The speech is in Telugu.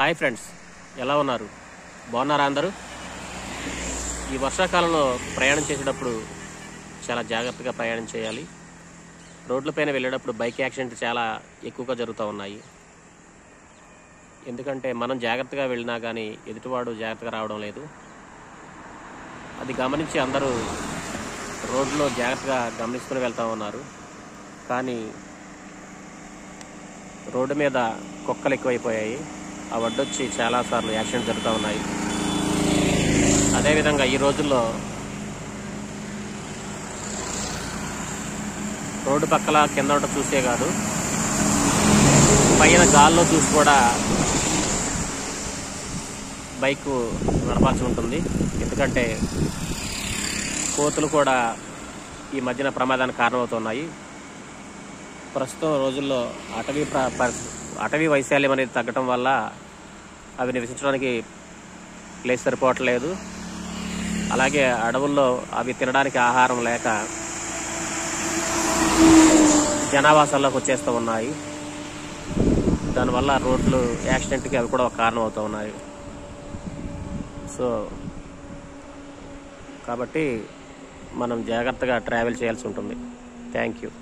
హాయ్ ఫ్రెండ్స్, ఎలా ఉన్నారు? బాగున్నారా అందరూ? ఈ వర్షాకాలంలో ప్రయాణం చేసేటప్పుడు చాలా జాగ్రత్తగా ప్రయాణం చేయాలి. రోడ్లపైన వెళ్ళేటప్పుడు బైక్ యాక్సిడెంట్ చాలా ఎక్కువగా జరుగుతూ ఉన్నాయి. ఎందుకంటే మనం జాగ్రత్తగా వెళ్ళినా కానీ ఎదుటివాడు జాగ్రత్తగా రావడం లేదు. అది గమనించి అందరూ రోడ్లో జాగ్రత్తగా గమనించుకుని వెళ్తూ ఉన్నారు. కానీ రోడ్డు మీద కుక్కలు ఎక్కువైపోయాయి. ఆ వడ్డొచ్చి చాలాసార్లు యాక్సిడెంట్ జరుగుతూ ఉన్నాయి. అదేవిధంగా ఈ రోజుల్లో రోడ్డు పక్కల కింద చూసే కాదు, పైన గాల్లో చూసి కూడా బైకు నడపాల్సి ఉంటుంది. ఎందుకంటే కోతులు కూడా ఈ మధ్యన ప్రమాదానికి కారణమవుతున్నాయి. ప్రస్తుతం రోజుల్లో అటవీ వైశాల్యం అనేది తగ్గటం వల్ల అవి నివసించడానికి ప్లేస్ సరిపోవట్లేదు. అలాగే అడవుల్లో అవి తినడానికి ఆహారం లేక జనావాసాల్లోకి వచ్చేస్తూ ఉన్నాయి. దానివల్ల రోడ్లు యాక్సిడెంట్కి అవి కూడా ఒక కారణం అవుతూ ఉన్నాయి. కాబట్టి మనం జాగ్రత్తగా ట్రావెల్ చేయాల్సి ఉంటుంది. Thank you.